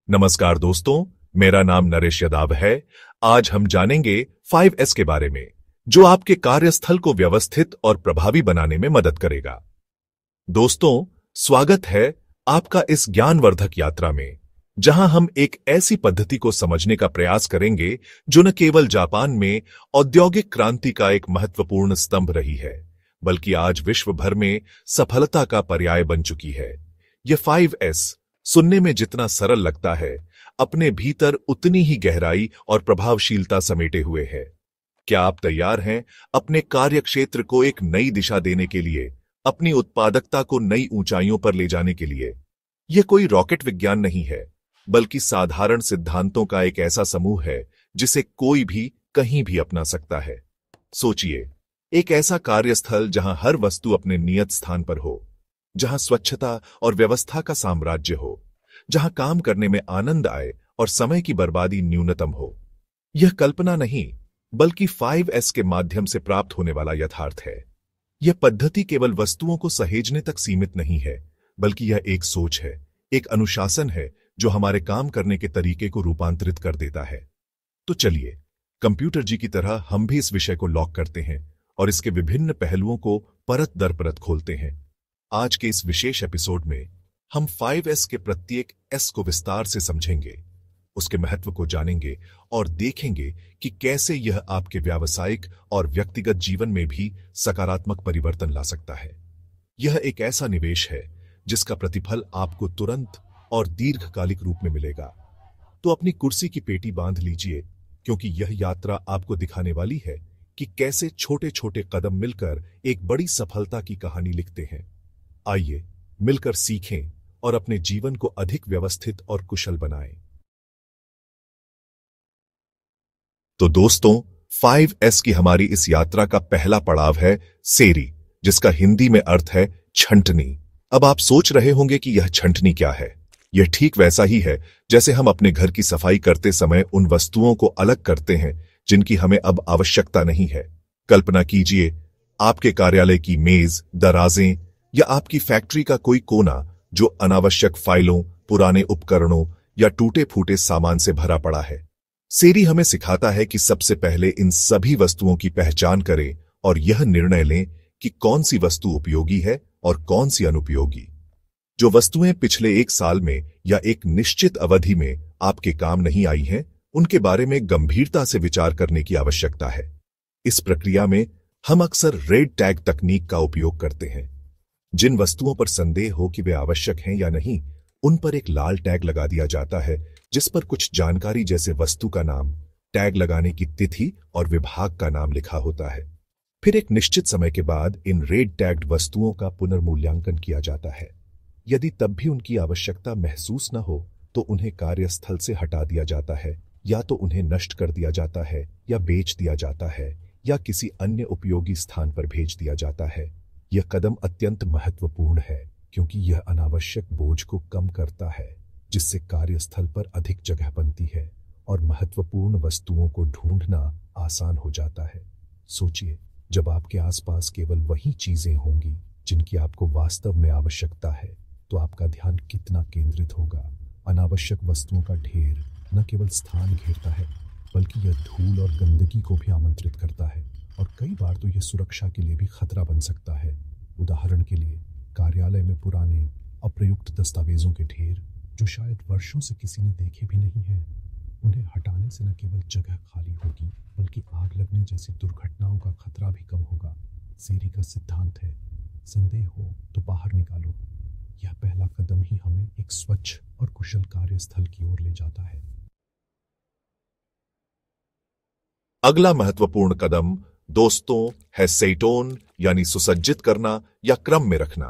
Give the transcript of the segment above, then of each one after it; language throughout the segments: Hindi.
नमस्कार दोस्तों, मेरा नाम नरेश यादव है। आज हम जानेंगे 5S के बारे में, जो आपके कार्यस्थल को व्यवस्थित और प्रभावी बनाने में मदद करेगा। दोस्तों, स्वागत है आपका इस ज्ञानवर्धक यात्रा में, जहां हम एक ऐसी पद्धति को समझने का प्रयास करेंगे जो न केवल जापान में औद्योगिक क्रांति का एक महत्वपूर्ण स्तंभ रही है, बल्कि आज विश्व भर में सफलता का पर्याय बन चुकी है। यह 5S सुनने में जितना सरल लगता है, अपने भीतर उतनी ही गहराई और प्रभावशीलता समेटे हुए है। क्या आप तैयार हैं अपने कार्यक्षेत्र को एक नई दिशा देने के लिए, अपनी उत्पादकता को नई ऊंचाइयों पर ले जाने के लिए? यह कोई रॉकेट विज्ञान नहीं है, बल्कि साधारण सिद्धांतों का एक ऐसा समूह है जिसे कोई भी कहीं भी अपना सकता है। सोचिए, एक ऐसा कार्यस्थल जहां हर वस्तु अपने नियत स्थान पर हो, जहां स्वच्छता और व्यवस्था का साम्राज्य हो, जहां काम करने में आनंद आए और समय की बर्बादी न्यूनतम हो। यह कल्पना नहीं, बल्कि 5S के माध्यम से प्राप्त होने वाला यथार्थ है। यह पद्धति केवल वस्तुओं को सहेजने तक सीमित नहीं है, बल्कि यह एक सोच है, एक अनुशासन है जो हमारे काम करने के तरीके को रूपांतरित कर देता है। तो चलिए, कंप्यूटर जी की तरह हम भी इस विषय को लॉक करते हैं और इसके विभिन्न पहलुओं को परत दर परत खोलते हैं। आज के इस विशेष एपिसोड में हम 5S के प्रत्येक S को विस्तार से समझेंगे, उसके महत्व को जानेंगे और देखेंगे कि कैसे यह आपके व्यावसायिक और व्यक्तिगत जीवन में भी सकारात्मक परिवर्तन ला सकता है। यह एक ऐसा निवेश है जिसका प्रतिफल आपको तुरंत और दीर्घकालिक रूप में मिलेगा। तो अपनी कुर्सी की पेटी बांध लीजिए, क्योंकि यह यात्रा आपको दिखाने वाली है कि कैसे छोटे छोटे कदम मिलकर एक बड़ी सफलता की कहानी लिखते हैं। आइए मिलकर सीखें और अपने जीवन को अधिक व्यवस्थित और कुशल बनाएं। तो दोस्तों, 5S की हमारी इस यात्रा का पहला पड़ाव है सेरी, जिसका हिंदी में अर्थ है छंटनी। अब आप सोच रहे होंगे कि यह छंटनी क्या है। यह ठीक वैसा ही है जैसे हम अपने घर की सफाई करते समय उन वस्तुओं को अलग करते हैं जिनकी हमें अब आवश्यकता नहीं है। कल्पना कीजिए, आपके कार्यालय की मेज, दराजें या आपकी फैक्ट्री का कोई कोना जो अनावश्यक फाइलों, पुराने उपकरणों या टूटे फूटे सामान से भरा पड़ा है। सेरी हमें सिखाता है कि सबसे पहले इन सभी वस्तुओं की पहचान करें और यह निर्णय लें कि कौन सी वस्तु उपयोगी है और कौन सी अनुपयोगी। जो वस्तुएं पिछले एक साल में या एक निश्चित अवधि में आपके काम नहीं आई हैं, उनके बारे में गंभीरता से विचार करने की आवश्यकता है। इस प्रक्रिया में हम अक्सर रेड टैग तकनीक का उपयोग करते हैं। जिन वस्तुओं पर संदेह हो कि वे आवश्यक हैं या नहीं, उन पर एक लाल टैग लगा दिया जाता है जिस पर कुछ जानकारी जैसे वस्तु का नाम, टैग लगाने की तिथि और विभाग का नाम लिखा होता है। फिर एक निश्चित समय के बाद इन रेड टैग्ड वस्तुओं का पुनर्मूल्यांकन किया जाता है। यदि तब भी उनकी आवश्यकता महसूस न हो तो उन्हें कार्यस्थल से हटा दिया जाता है, या तो उन्हें नष्ट कर दिया जाता है, या बेच दिया जाता है, या किसी अन्य उपयोगी स्थान पर भेज दिया जाता है। यह कदम अत्यंत महत्वपूर्ण है क्योंकि यह अनावश्यक बोझ को कम करता है, जिससे कार्यस्थल पर अधिक जगह बनती है और महत्वपूर्ण वस्तुओं को ढूंढना आसान हो जाता है। सोचिए, जब आपके आसपास केवल वही चीजें होंगी जिनकी आपको वास्तव में आवश्यकता है, तो आपका ध्यान कितना केंद्रित होगा। अनावश्यक वस्तुओं का ढेर न केवल स्थान घेरता है, बल्कि यह धूल और गंदगी को भी आमंत्रित करता है, और कई बार तो यह सुरक्षा के लिए भी खतरा बन सकता है। उदाहरण के लिए, कार्यालय में पुराने अप्रयुक्त दस्तावेजों के ढेर जो शायद वर्षों से किसी ने देखे भी नहीं हैं, उन्हें हटाने से न केवल जगह खाली होगी, बल्कि आग लगने जैसी दुर्घटनाओं का खतरा भी कम होगा। सेरी का सिद्धांत है, संदेह हो तो बाहर निकालो। यह पहला कदम ही हमें एक स्वच्छ और कुशल कार्यस्थल की ओर ले जाता है। अगला महत्वपूर्ण कदम दोस्तों है सेटोन, यानी सुसज्जित करना या क्रम में रखना।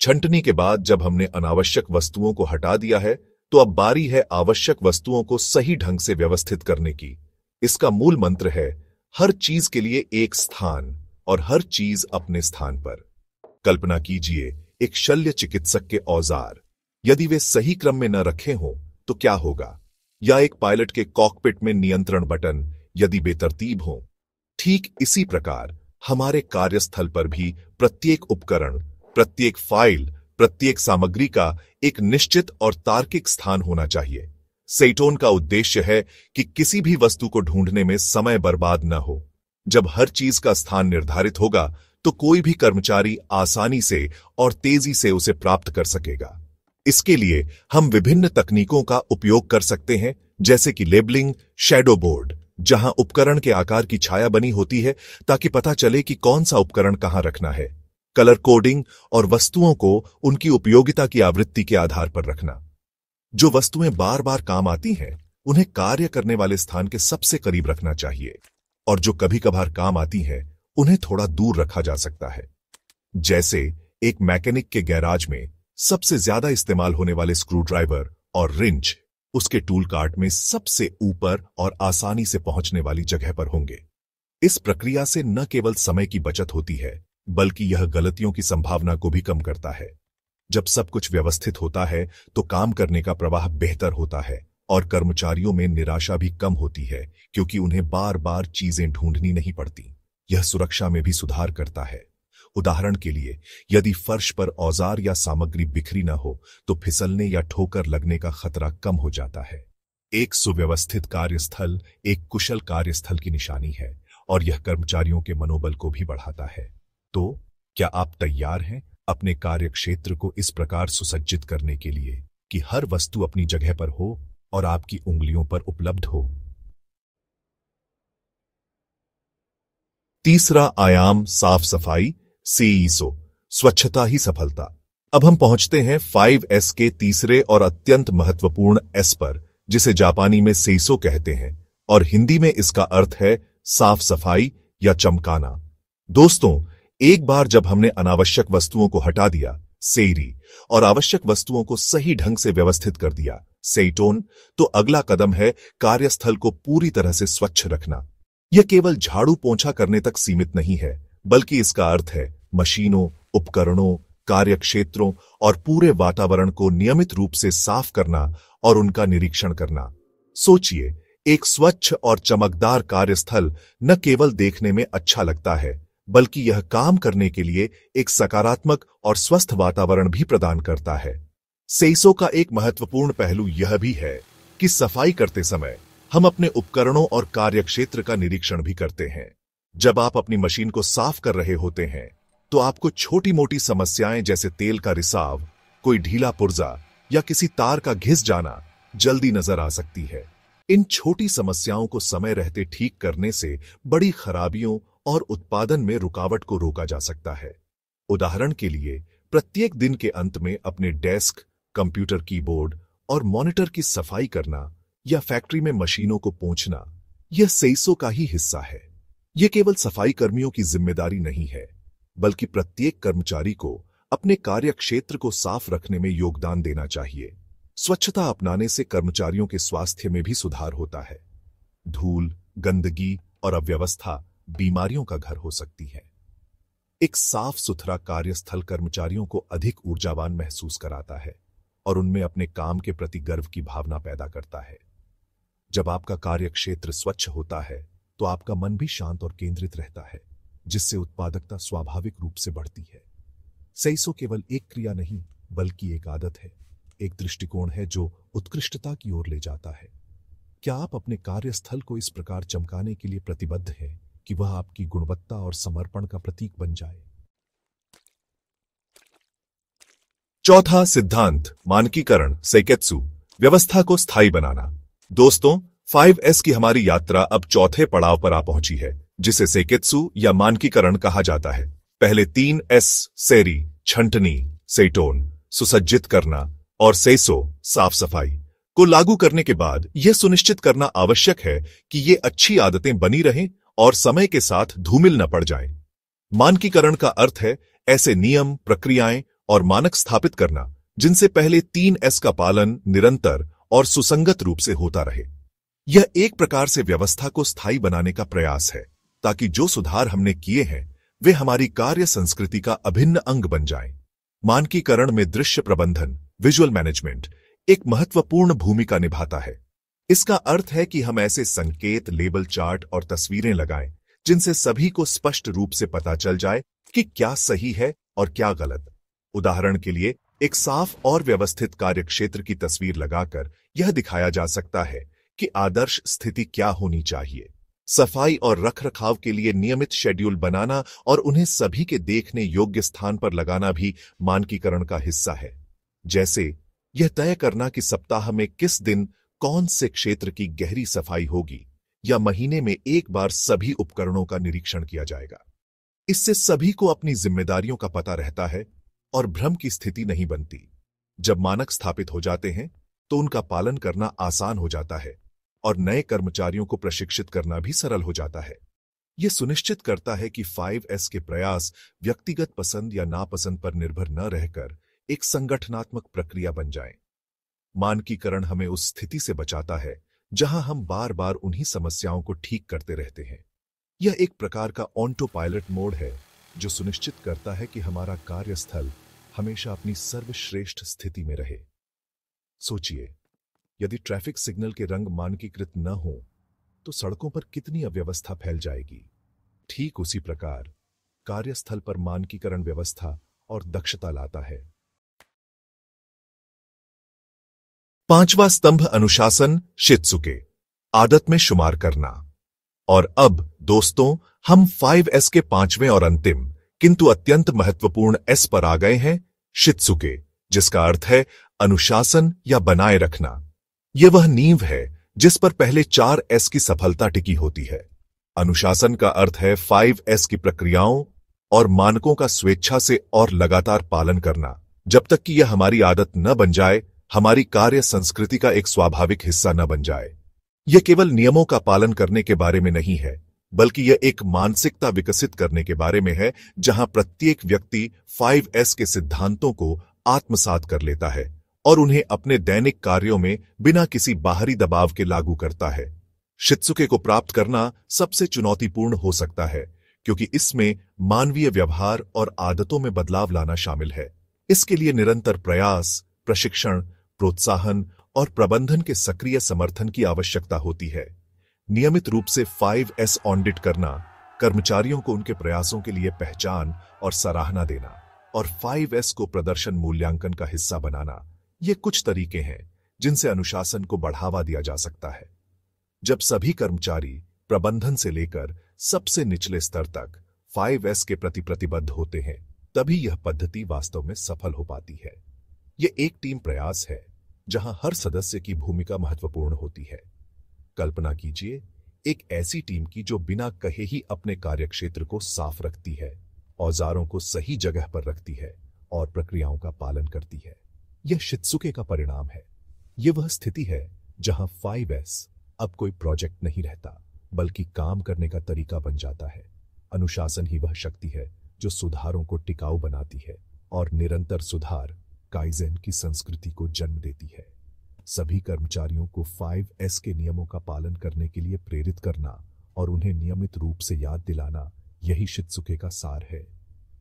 छंटनी के बाद जब हमने अनावश्यक वस्तुओं को हटा दिया है, तो अब बारी है आवश्यक वस्तुओं को सही ढंग से व्यवस्थित करने की। इसका मूल मंत्र है, हर चीज के लिए एक स्थान और हर चीज अपने स्थान पर। कल्पना कीजिए, एक शल्य चिकित्सक के औजार, यदि वे सही क्रम में न रखे हों तो क्या होगा? या एक पायलट के कॉकपिट में नियंत्रण बटन यदि बेतरतीब हों। ठीक इसी प्रकार हमारे कार्यस्थल पर भी प्रत्येक उपकरण, प्रत्येक फाइल, प्रत्येक सामग्री का एक निश्चित और तार्किक स्थान होना चाहिए। सेइटोन का उद्देश्य है कि किसी भी वस्तु को ढूंढने में समय बर्बाद न हो। जब हर चीज का स्थान निर्धारित होगा तो कोई भी कर्मचारी आसानी से और तेजी से उसे प्राप्त कर सकेगा। इसके लिए हम विभिन्न तकनीकों का उपयोग कर सकते हैं, जैसे कि लेबलिंग, शैडो बोर्ड, जहां उपकरण के आकार की छाया बनी होती है ताकि पता चले कि कौन सा उपकरण कहां रखना है, कलर कोडिंग और वस्तुओं को उनकी उपयोगिता की आवृत्ति के आधार पर रखना। जो वस्तुएं बार बार काम आती हैं उन्हें कार्य करने वाले स्थान के सबसे करीब रखना चाहिए, और जो कभी कभार काम आती हैं उन्हें थोड़ा दूर रखा जा सकता है। जैसे एक मैकेनिक के गैराज में सबसे ज्यादा इस्तेमाल होने वाले स्क्रू ड्राइवर और रिंच उसके टूल कार्ट में सबसे ऊपर और आसानी से पहुंचने वाली जगह पर होंगे। इस प्रक्रिया से न केवल समय की बचत होती है, बल्कि यह गलतियों की संभावना को भी कम करता है। जब सब कुछ व्यवस्थित होता है तो काम करने का प्रवाह बेहतर होता है और कर्मचारियों में निराशा भी कम होती है, क्योंकि उन्हें बार बार चीजें ढूंढनी नहीं पड़ती। यह सुरक्षा में भी सुधार करता है। उदाहरण के लिए, यदि फर्श पर औजार या सामग्री बिखरी न हो तो फिसलने या ठोकर लगने का खतरा कम हो जाता है। एक सुव्यवस्थित कार्यस्थल एक कुशल कार्यस्थल की निशानी है और यह कर्मचारियों के मनोबल को भी बढ़ाता है। तो क्या आप तैयार हैं अपने कार्यक्षेत्र को इस प्रकार सुसज्जित करने के लिए कि हर वस्तु अपनी जगह पर हो और आपकी उंगलियों पर उपलब्ध हो? तीसरा आयाम साफ सफाई, सेइसो, स्वच्छता ही सफलता। अब हम पहुंचते हैं 5S के तीसरे और अत्यंत महत्वपूर्ण S पर, जिसे जापानी में सेइसो कहते हैं और हिंदी में इसका अर्थ है साफ सफाई या चमकाना। दोस्तों, एक बार जब हमने अनावश्यक वस्तुओं को हटा दिया, सेइरी, और आवश्यक वस्तुओं को सही ढंग से व्यवस्थित कर दिया, सेइटोन, तो अगला कदम है कार्यस्थल को पूरी तरह से स्वच्छ रखना। यह केवल झाड़ू पोंछा करने तक सीमित नहीं है, बल्कि इसका अर्थ है मशीनों, उपकरणों, कार्यक्षेत्रों और पूरे वातावरण को नियमित रूप से साफ करना और उनका निरीक्षण करना। सोचिए, एक स्वच्छ और चमकदार कार्यस्थल न केवल देखने में अच्छा लगता है, बल्कि यह काम करने के लिए एक सकारात्मक और स्वस्थ वातावरण भी प्रदान करता है। सेइसो का एक महत्वपूर्ण पहलू यह भी है कि सफाई करते समय हम अपने उपकरणों और कार्यक्षेत्र का निरीक्षण भी करते हैं। जब आप अपनी मशीन को साफ कर रहे होते हैं तो आपको छोटी मोटी समस्याएं जैसे तेल का रिसाव, कोई ढीला पुर्जा या किसी तार का घिस जाना जल्दी नजर आ सकती है। इन छोटी समस्याओं को समय रहते ठीक करने से बड़ी खराबियों और उत्पादन में रुकावट को रोका जा सकता है। उदाहरण के लिए, प्रत्येक दिन के अंत में अपने डेस्क, कंप्यूटर कीबोर्ड और मॉनिटर की सफाई करना या फैक्ट्री में मशीनों को पोंछना, यह सेइसो का ही हिस्सा है। यह केवल सफाई कर्मियों की जिम्मेदारी नहीं है, बल्कि प्रत्येक कर्मचारी को अपने कार्यक्षेत्र को साफ रखने में योगदान देना चाहिए। स्वच्छता अपनाने से कर्मचारियों के स्वास्थ्य में भी सुधार होता है। धूल, गंदगी और अव्यवस्था बीमारियों का घर हो सकती है। एक साफ सुथरा कार्यस्थल कर्मचारियों को अधिक ऊर्जावान महसूस कराता है और उनमें अपने काम के प्रति गर्व की भावना पैदा करता है। जब आपका कार्यक्षेत्र स्वच्छ होता है तो आपका मन भी शांत और केंद्रित रहता है, जिससे उत्पादकता स्वाभाविक रूप से बढ़ती है। सेइसो केवल एक क्रिया नहीं, बल्कि एक आदत है, एक दृष्टिकोण है जो उत्कृष्टता की ओर ले जाता है। क्या आप अपने कार्यस्थल को इस प्रकार चमकाने के लिए प्रतिबद्ध हैं कि वह आपकी गुणवत्ता और समर्पण का प्रतीक बन जाए? चौथा सिद्धांत, मानकीकरण, सेइकेत्सु, व्यवस्था को स्थायी बनाना। दोस्तों, 5S की हमारी यात्रा अब चौथे पड़ाव पर आ पहुंची है, जिसे सेइकेत्सु या मानकीकरण कहा जाता है। पहले 3 S, सेरी, छंटनी, सेइटोन, सुसज्जित करना, और सेइसो, साफ सफाई, को लागू करने के बाद यह सुनिश्चित करना आवश्यक है कि ये अच्छी आदतें बनी रहें और समय के साथ धूमिल न पड़ जाएं। मानकीकरण का अर्थ है ऐसे नियम, प्रक्रियाएं और मानक स्थापित करना जिनसे पहले 3 S का पालन निरंतर और सुसंगत रूप से होता रहे। यह एक प्रकार से व्यवस्था को स्थायी बनाने का प्रयास है, ताकि जो सुधार हमने किए हैं वे हमारी कार्य संस्कृति का अभिन्न अंग बन जाएं। मानकीकरण में दृश्य प्रबंधन, विजुअल मैनेजमेंट, एक महत्वपूर्ण भूमिका निभाता है। इसका अर्थ है कि हम ऐसे संकेत, लेबल, चार्ट और तस्वीरें लगाएं जिनसे सभी को स्पष्ट रूप से पता चल जाए कि क्या सही है और क्या गलत। उदाहरण के लिए, एक साफ और व्यवस्थित कार्यक्षेत्र की तस्वीर लगाकर यह दिखाया जा सकता है कि आदर्श स्थिति क्या होनी चाहिए। सफाई और रखरखाव के लिए नियमित शेड्यूल बनाना और उन्हें सभी के देखने योग्य स्थान पर लगाना भी मानकीकरण का हिस्सा है। जैसे यह तय करना कि सप्ताह में किस दिन कौन से क्षेत्र की गहरी सफाई होगी या महीने में एक बार सभी उपकरणों का निरीक्षण किया जाएगा। इससे सभी को अपनी जिम्मेदारियों का पता रहता है और भ्रम की स्थिति नहीं बनती। जब मानक स्थापित हो जाते हैं तो उनका पालन करना आसान हो जाता है और नए कर्मचारियों को प्रशिक्षित करना भी सरल हो जाता है। यह सुनिश्चित करता है कि 5S के प्रयास व्यक्तिगत पसंद या नापसंद पर निर्भर न रहकर एक संगठनात्मक प्रक्रिया बन जाएं। मानकीकरण हमें उस स्थिति से बचाता है जहां हम बार बार उन्हीं समस्याओं को ठीक करते रहते हैं। यह एक प्रकार का ऑटो पायलट मोड है जो सुनिश्चित करता है कि हमारा कार्यस्थल हमेशा अपनी सर्वश्रेष्ठ स्थिति में रहे। सोचिए, यदि ट्रैफिक सिग्नल के रंग मानकीकृत न हो तो सड़कों पर कितनी अव्यवस्था फैल जाएगी। ठीक उसी प्रकार कार्यस्थल पर मानकीकरण व्यवस्था और दक्षता लाता है। पांचवा स्तंभ अनुशासन शित्सुके, आदत में शुमार करना। और अब दोस्तों, हम 5S के पांचवें और अंतिम किंतु अत्यंत महत्वपूर्ण S पर आ गए हैं, शित्सुके, जिसका अर्थ है अनुशासन या बनाए रखना। यह वह नींव है जिस पर पहले 4S की सफलता टिकी होती है। अनुशासन का अर्थ है 5S की प्रक्रियाओं और मानकों का स्वेच्छा से और लगातार पालन करना, जब तक कि यह हमारी आदत न बन जाए, हमारी कार्य संस्कृति का एक स्वाभाविक हिस्सा न बन जाए। यह केवल नियमों का पालन करने के बारे में नहीं है, बल्कि यह एक मानसिकता विकसित करने के बारे में है जहां प्रत्येक व्यक्ति 5S के सिद्धांतों को आत्मसात कर लेता है और उन्हें अपने दैनिक कार्यों में बिना किसी बाहरी दबाव के लागू करता है। शित्सुके को प्राप्त करना सबसे चुनौतीपूर्ण हो सकता है क्योंकि इसमें मानवीय व्यवहार और आदतों में बदलाव लाना शामिल है। इसके लिए निरंतर प्रयास, प्रशिक्षण, प्रोत्साहन और प्रबंधन के सक्रिय समर्थन की आवश्यकता होती है। नियमित रूप से 5S ऑडिट करना, कर्मचारियों को उनके प्रयासों के लिए पहचान और सराहना देना और 5S को प्रदर्शन मूल्यांकन का हिस्सा बनाना, ये कुछ तरीके हैं जिनसे अनुशासन को बढ़ावा दिया जा सकता है। जब सभी कर्मचारी प्रबंधन से लेकर सबसे निचले स्तर तक 5S के प्रति प्रतिबद्ध होते हैं, तभी यह पद्धति वास्तव में सफल हो पाती है। यह एक टीम प्रयास है जहां हर सदस्य की भूमिका महत्वपूर्ण होती है। कल्पना कीजिए एक ऐसी टीम की जो बिना कहे ही अपने कार्यक्षेत्र को साफ रखती है, औजारों को सही जगह पर रखती है और प्रक्रियाओं का पालन करती है। यह शित्सुके का परिणाम है। यह वह स्थिति है जहां 5S अब कोई प्रोजेक्ट नहीं रहता, बल्कि काम करने का तरीका बन जाता है। अनुशासन ही वह शक्ति है जो सुधारों को टिकाऊ बनाती है और निरंतर सुधार काइजेन की संस्कृति को जन्म देती है। सभी कर्मचारियों को 5S के नियमों का पालन करने के लिए प्रेरित करना और उन्हें नियमित रूप से याद दिलाना, यही शित्सुके का सार है।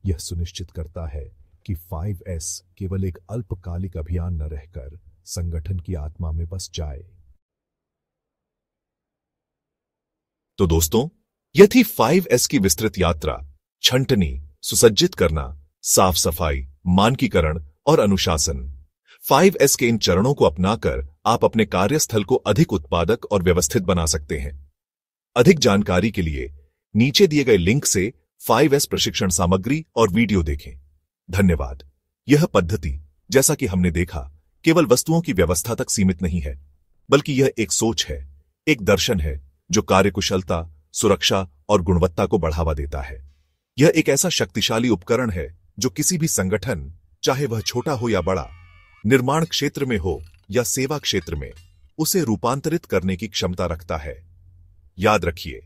यह सुनिश्चित करता है कि 5S केवल एक अल्पकालिक अभियान न रहकर संगठन की आत्मा में बस जाए। तो दोस्तों, यह थी 5S की विस्तृत यात्रा। छंटनी, सुसज्जित करना, साफ सफाई, मानकीकरण और अनुशासन। 5S के इन चरणों को अपनाकर आप अपने कार्यस्थल को अधिक उत्पादक और व्यवस्थित बना सकते हैं। अधिक जानकारी के लिए नीचे दिए गए लिंक से 5S प्रशिक्षण सामग्री और वीडियो देखें। धन्यवाद। यह पद्धति, जैसा कि हमने देखा, केवल वस्तुओं की व्यवस्था तक सीमित नहीं है, बल्कि यह एक सोच है, एक दर्शन है जो कार्यकुशलता, सुरक्षा और गुणवत्ता को बढ़ावा देता है। यह एक ऐसा शक्तिशाली उपकरण है जो किसी भी संगठन, चाहे वह छोटा हो या बड़ा, निर्माण क्षेत्र में हो या सेवा क्षेत्र में, उसे रूपांतरित करने की क्षमता रखता है। याद रखिए,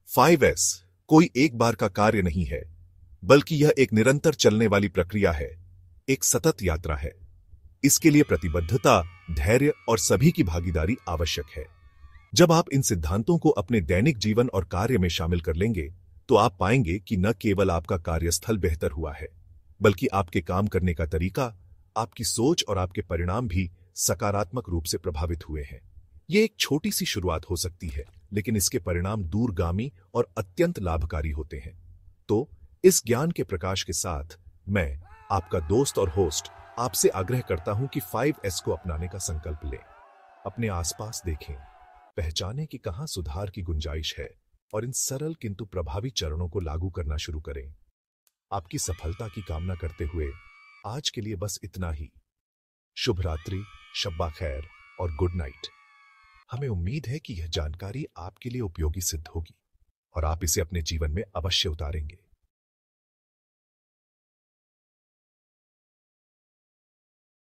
5S कोई एक बार का कार्य नहीं है, बल्कि यह एक निरंतर चलने वाली प्रक्रिया है, एक सतत यात्रा है। इसके लिए प्रतिबद्धता, धैर्य और सभी की भागीदारी आवश्यक है। जब आप इन सिद्धांतों को अपने दैनिक जीवन और कार्य में शामिल कर लेंगे, तो आप पाएंगे कि न केवल आपका कार्यस्थल बेहतर हुआ है, बल्कि आपके काम करने का तरीका, आपकी सोच और आपके परिणाम भी सकारात्मक रूप से प्रभावित हुए हैं। यह एक छोटी सी शुरुआत हो सकती है, लेकिन इसके परिणाम दूरगामी और अत्यंत लाभकारी होते हैं। तो इस ज्ञान के प्रकाश के साथ मैं, आपका दोस्त और होस्ट आपसे आग्रह करता हूं कि 5S को अपनाने का संकल्प लें। अपने आसपास देखें, पहचानें कि कहां सुधार की गुंजाइश है और इन सरल किंतु प्रभावी चरणों को लागू करना शुरू करें। आपकी सफलता की कामना करते हुए आज के लिए बस इतना ही। शुभ रात्रि, शब्बा खैर और गुड नाइट। हमें उम्मीद है कि यह जानकारी आपके लिए उपयोगी सिद्ध होगी और आप इसे अपने जीवन में अवश्य उतारेंगे।